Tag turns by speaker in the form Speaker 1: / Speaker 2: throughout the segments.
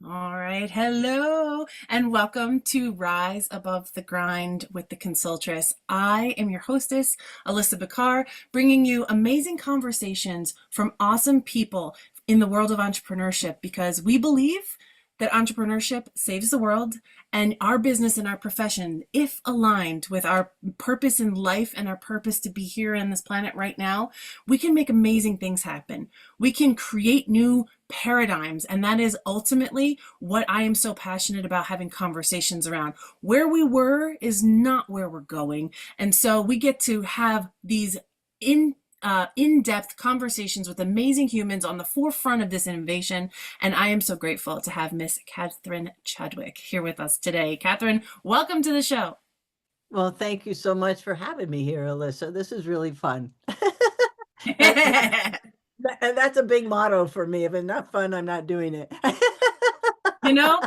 Speaker 1: All right. Hello, and welcome to Rise Above the Grind with the Consultress. I am your hostess, Alissa, bringing you amazing conversations from awesome people in the world of entrepreneurship because we believe that entrepreneurship saves the world and our business and our profession, if aligned with our purpose in life and our purpose to be here on this planet right now, we can make amazing things happen. We can create new paradigms. And that is ultimately what I am so passionate about having conversations around. Where we were is not where we're going. And so we get to have these in-depth conversations with amazing humans on the forefront of this innovation. And I am so grateful to have Miss Catherine Chadwick here with us today. Catherine, welcome to the show.
Speaker 2: Well, thank you so much for having me here, Alyssa. This is really fun. And that's a big motto for me. If it's not fun, I'm not doing it.
Speaker 1: you know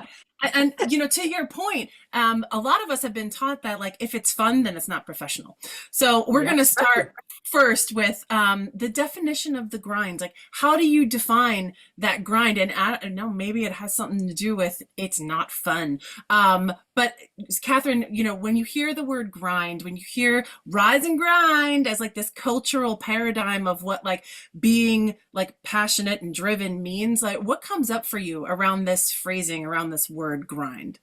Speaker 1: and to your point, a lot of us have been taught that, like, if it's fun, then it's not professional. So we're
Speaker 2: Yeah,
Speaker 1: going to
Speaker 2: right.
Speaker 1: start first with the definition of the grind. Like, how do you define that grind? And I don't know, maybe it has something to do with it's not fun. But Catherine, when you hear the word grind, when you hear rise and grind as like this cultural paradigm of what, like, being like passionate and driven means, like, what comes up for you around this phrasing, around this word grind?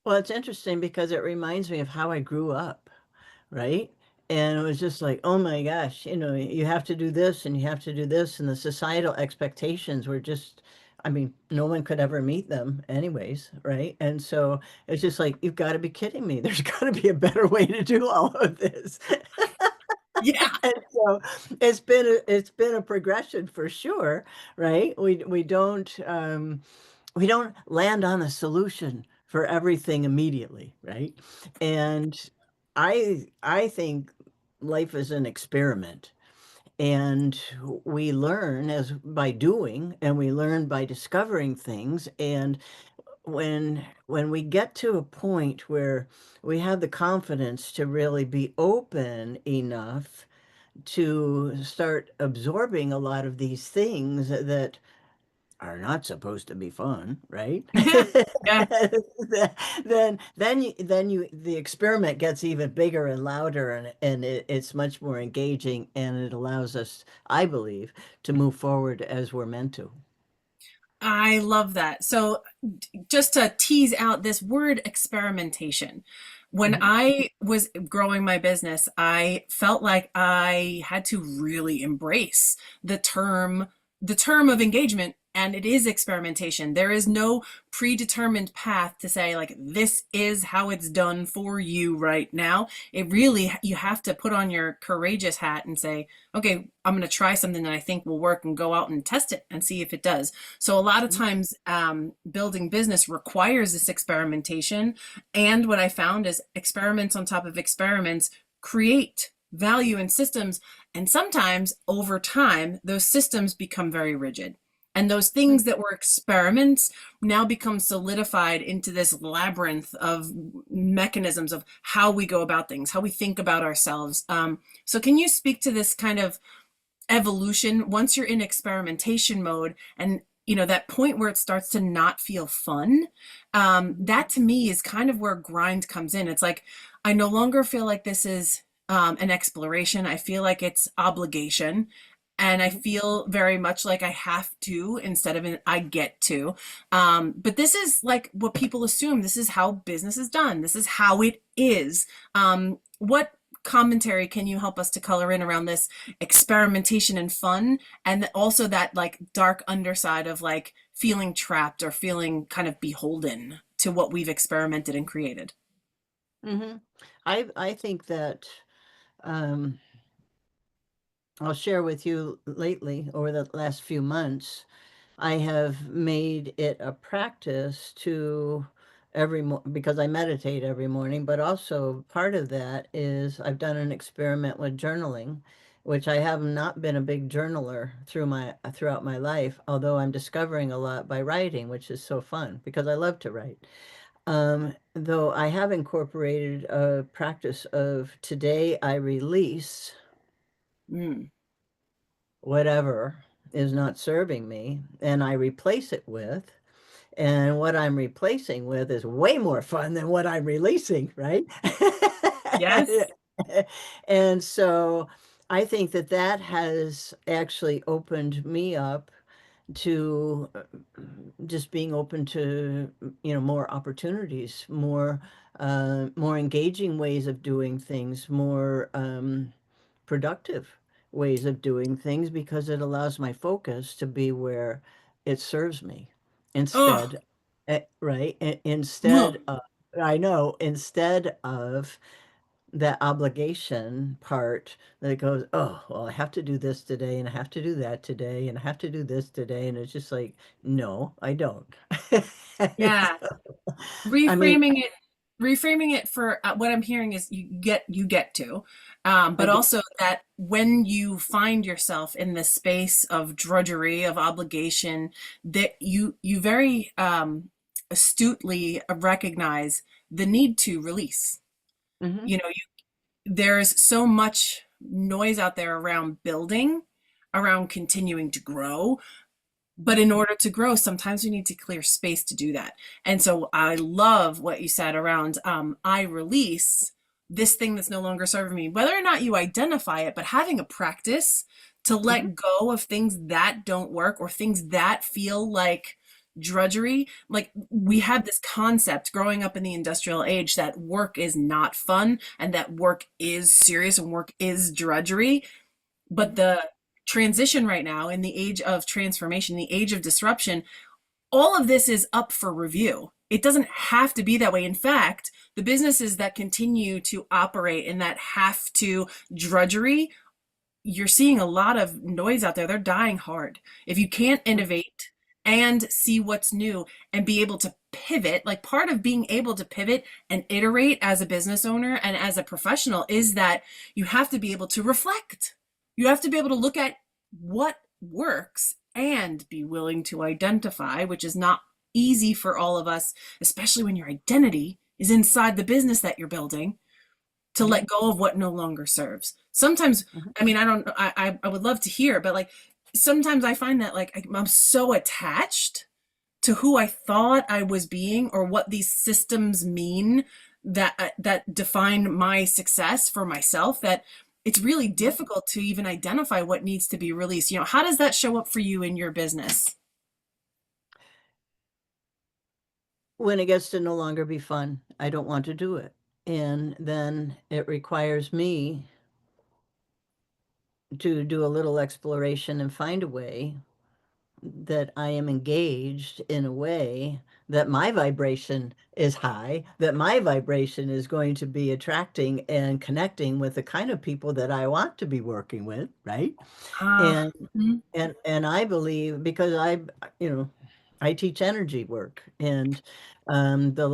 Speaker 2: Well, it's interesting because it reminds me of how I grew up, right? And it was just like, oh my gosh, you have to do this and you have to do this. And the societal expectations were just, I mean, no one could ever meet them anyways, right? And so it's just like, you've got to be kidding me. There's got to be a better way to do all of this.
Speaker 1: Yeah.
Speaker 2: And so it's been a progression for sure, right? We don't land on a solution for everything immediately, right? And I think life is an experiment. And we learn as by doing, and we learn by discovering things. And when we get to a point where we have the confidence to really be open enough to start absorbing a lot of these things that are not supposed to be fun, right?
Speaker 1: Yeah.
Speaker 2: Then the experiment gets even bigger and louder, and it's much more engaging, and it allows us, I believe, to move forward as we're meant to.
Speaker 1: I love that. So, just to tease out this word experimentation, when
Speaker 2: Mhm.
Speaker 1: I was growing my business, I felt like I had to really embrace the term the term of engagement, and it is experimentation. There is no predetermined path to say, like, this is how it's done for you right now. It really, you have to put on your courageous hat and say, okay, I'm going to try something that I think will work and go out and test it and see if it does. So a lot of times, building business requires this experimentation. And what I found is experiments on top of experiments create value in systems. And sometimes over time, those systems become very rigid. And those things that were experiments now become solidified into this labyrinth of mechanisms of how we go about things, how we think about ourselves. So, can you speak to this kind of evolution once you're in experimentation mode, and that point where it starts to not feel fun? That to me is kind of where grind comes in. It's like, I no longer feel like this is an exploration. I feel like it's obligation, and I feel very much like I have to instead of an I get to. But this is like what people assume. This is how business is done. This is how it is. What commentary can you help us to color in around this experimentation and fun, and also that, like, dark underside of, like, feeling trapped or feeling kind of beholden to what we've experimented and created?
Speaker 2: Hmm. I think that um, I'll share with you lately, over the last few months, I have made it a practice to because I meditate every morning, but also part of that is I've done an experiment with journaling, which I have not been a big journaler throughout my life, although I'm discovering a lot by writing, which is so fun because I love to write. Though I have incorporated a practice of today I release
Speaker 1: Mm.
Speaker 2: whatever is not serving me and I replace it with. And what I'm replacing with is way more fun than what I'm releasing, right?
Speaker 1: Yes.
Speaker 2: And so I think that that has actually opened me up to just being open to, more opportunities, more engaging ways of doing things, more productive ways of doing things because it allows my focus to be where it serves me
Speaker 1: Oh,
Speaker 2: instead, right?
Speaker 1: ugh.
Speaker 2: Instead of, I know, instead of that obligation part that goes, oh, well, I have to do this today and I have to do that today and I have to do this today. And it's just like, no, I don't.
Speaker 1: Yeah.
Speaker 2: I mean,
Speaker 1: Reframing it for what I'm hearing is you get to,
Speaker 2: I
Speaker 1: but
Speaker 2: get,
Speaker 1: also that when you find yourself in the space of drudgery, of obligation, that you very astutely recognize the need to release.
Speaker 2: mhm,
Speaker 1: You know, there's so much noise out there around building, around continuing to grow, but in order to grow, sometimes we need to clear space to do that. And so I love what you said around I release this thing that's no longer serving me, whether or not you identify it, but having a practice to
Speaker 2: mhm,
Speaker 1: let go of things that don't work or things that feel like drudgery. Like we
Speaker 2: mhm,
Speaker 1: have this concept growing up in the industrial age that work is not fun and that work is serious and work is drudgery. But
Speaker 2: mhm.
Speaker 1: the transition right now in the age of transformation, the age of disruption, all of this is up for review. It doesn't have to be that way. In fact, the businesses that continue to operate in that have to drudgery, you're seeing a lot of noise out there. They're dying hard. If you can't innovate and see what's new and be able to pivot, like part of being able to pivot and iterate as a business owner and as a professional is that you have to be able to reflect. You have to be able to look at what works and be willing to identify, which is not easy for all of us, especially when your identity is inside the business that you're building, to
Speaker 2: Mhm,
Speaker 1: let go of what no longer serves. Sometimes,
Speaker 2: mhm.
Speaker 1: I mean, I don't, I would love to hear, but like sometimes I find that like I'm so attached to who I thought I was being or what these systems mean that define my success for myself that it's really difficult to even identify what needs to be released. You know, how does that show up for you in your business?
Speaker 2: When it gets to no longer be fun, I don't want to do it. And then it requires me to do a little exploration and find a way that I am engaged in a way that my vibration is high, that my vibration is going to be attracting and connecting with the kind of people that I want to be working with, right?
Speaker 1: Ah,
Speaker 2: And
Speaker 1: mhm.
Speaker 2: and I believe because you know, I teach energy work and the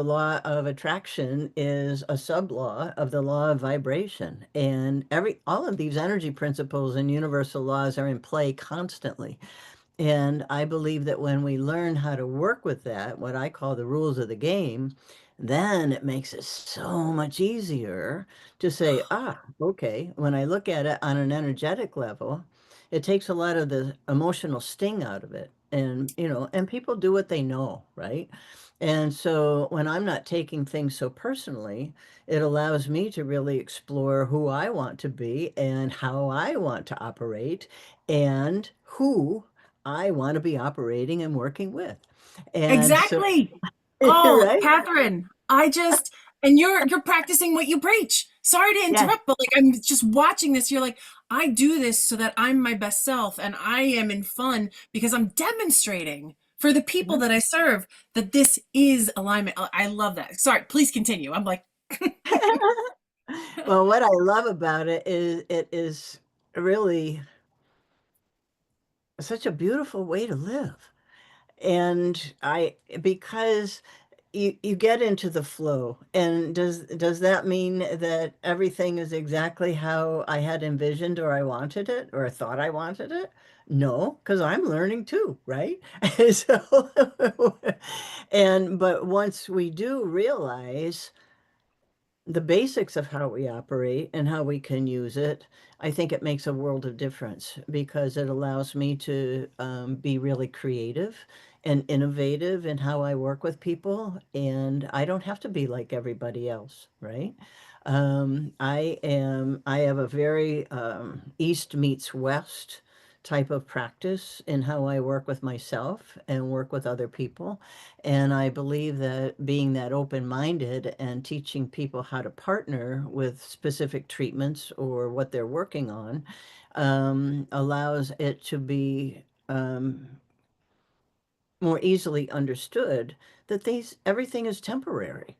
Speaker 2: law of attraction is a sub-law of the law of vibration. And all of these energy principles and universal laws are in play constantly. And I believe that when we learn how to work with that, what I call the rules of the game, then it makes it so much easier to say, okay, when I look at it on an energetic level, it takes a lot of the emotional sting out of it. And people do what they know, right? And so when I'm not taking things so personally, it allows me to really explore who I want to be and how I want to operate and who I want to be operating and working with. And so,
Speaker 1: Exactly. Oh,
Speaker 2: right?
Speaker 1: Catherine, and you're practicing what you preach. Sorry to
Speaker 2: Yes.
Speaker 1: interrupt, but like I'm just watching this. You're like, I do this so that I'm my best self and I am in fun because I'm demonstrating for the people
Speaker 2: Mhm.
Speaker 1: that I serve that this is alignment. I love that. Sorry, please continue. I'm like,
Speaker 2: Well, what I love about it is really such a beautiful way to live. And because you get into the flow. And does that mean that everything is exactly how I had envisioned or I wanted it or thought I wanted it? No, because I'm learning too, right? So, but once we do realize the basics of how we operate and how we can use it, I think it makes a world of difference because it allows me to be really creative and innovative in how I work with people. And I don't have to be like everybody else, right? I have a very East meets West type of practice in how I work with myself and work with other people. And I believe that being that open-minded and teaching people how to partner with specific treatments or what they're working on allows it to be more easily understood that everything is temporary.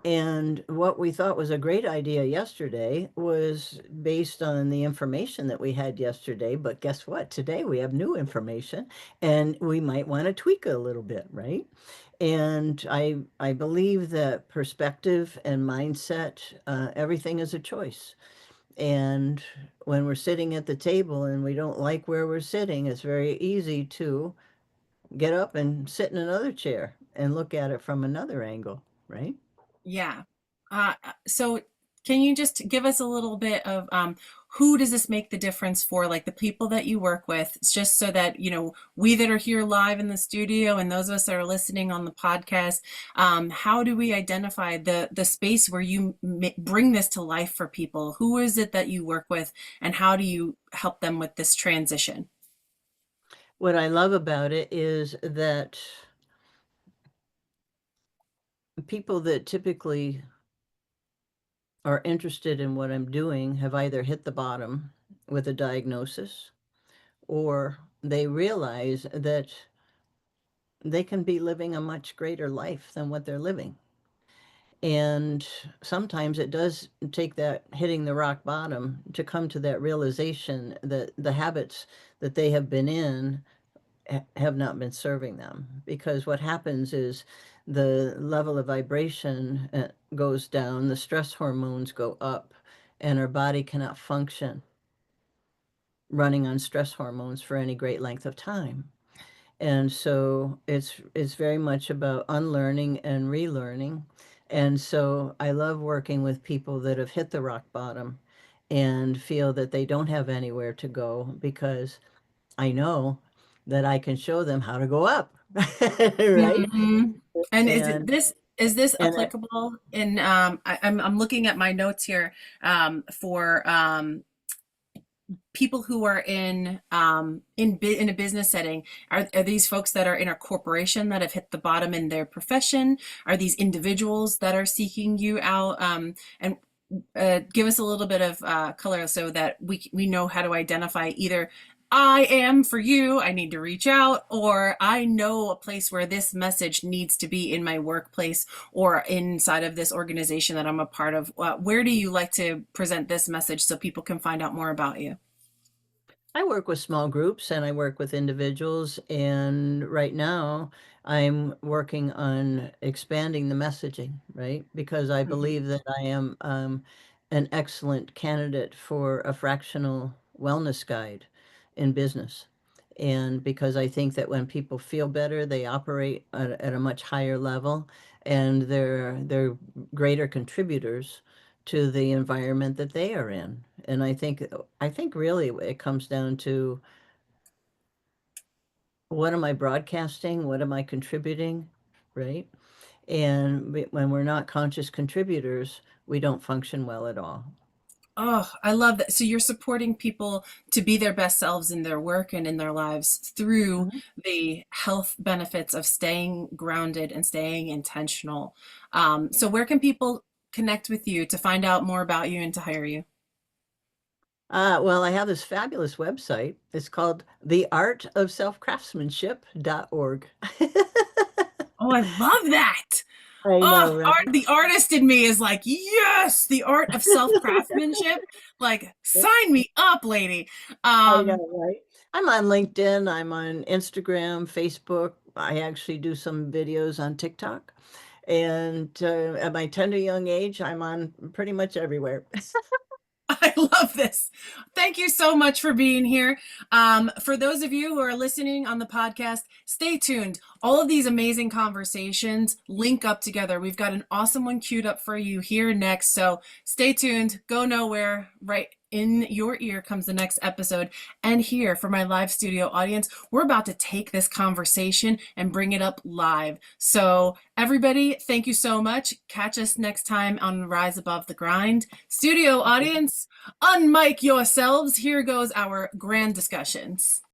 Speaker 2: And what we thought was a great idea yesterday was based on the information that we had yesterday. But guess what? Today we have new information and we might want to tweak it a little bit, right? And I believe that perspective and mindset, everything is a choice. And when we're sitting at the table and we don't like where we're sitting, it's very easy to get up and sit in another chair and look at it from another angle, right?
Speaker 1: Yeah. So can you just give us a little bit of who does this make the difference for, like the people that you work with? It's just so that, we that are here live in the studio and those of us that are listening on the podcast, how do we identify the space where you bring this to life for people? Who is it that you work with and how do you help them with this transition?
Speaker 2: What I love about it is that people that typically are interested in what I'm doing have either hit the bottom with a diagnosis or they realize that they can be living a much greater life than what they're living. And sometimes it does take that hitting the rock bottom to come to that realization that the habits that they have been in have not been serving them. Because what happens is the level of vibration goes down, the stress hormones go up, and our body cannot function running on stress hormones for any great length of time. And so it's very much about unlearning and relearning. And so I love working with people that have hit the rock bottom and feel that they don't have anywhere to go because I know that I can show them how to go up. Right?
Speaker 1: Mhm. And
Speaker 2: And
Speaker 1: is this
Speaker 2: and it,
Speaker 1: applicable in I'm looking at my notes here for people who are in a business setting. Are these folks that are in a corporation that have hit the bottom in their profession? Are these individuals that are seeking you out? And give us a little bit of color so that we know how to identify either I am for you, I need to reach out, or I know a place where this message needs to be in my workplace or inside of this organization that I'm a part of. Where do you like to present this message so people can find out more about you?
Speaker 2: I work with small groups and I work with individuals. And right now, I'm working on expanding the messaging, right? Because I
Speaker 1: Mhm.
Speaker 2: believe that I am an excellent candidate for a fractional wellness guide in business. And because I think that when people feel better, they operate at a much higher level and they're greater contributors to the environment that they are in. And I think really it comes down to what am I broadcasting? What am I contributing? Right? And when we're not conscious contributors, we don't function well at all.
Speaker 1: Oh, I love that. So you're supporting people to be their best selves in their work and in their lives through
Speaker 2: Mhm.
Speaker 1: the health benefits of staying grounded and staying intentional. So where can people connect with you to find out more about you and to hire you?
Speaker 2: Well, I have this fabulous website. It's called theartofselfcraftsmanship.org.
Speaker 1: Oh, I love that.
Speaker 2: I know,
Speaker 1: Oh,
Speaker 2: right?
Speaker 1: the artist in me is like, yes, the art of self craftsmanship. Like, sign me up, lady.
Speaker 2: I
Speaker 1: Um,
Speaker 2: know, right? I'm on LinkedIn, I'm on Instagram, Facebook. I actually do some videos on TikTok. And at my tender young age, I'm on pretty much everywhere.
Speaker 1: I love this. Thank you so much for being here. For those of you who are listening on the podcast, stay tuned. All of these amazing conversations link up together. We've got an awesome one queued up for you here next. So stay tuned. Go nowhere. Right in your ear comes the next episode. And here for my live studio audience, we're about to take this conversation and bring it up live. So everybody, thank you so much. Catch us next time on Rise Above the Grind. Studio audience, unmic yourselves. Here goes our grand discussions.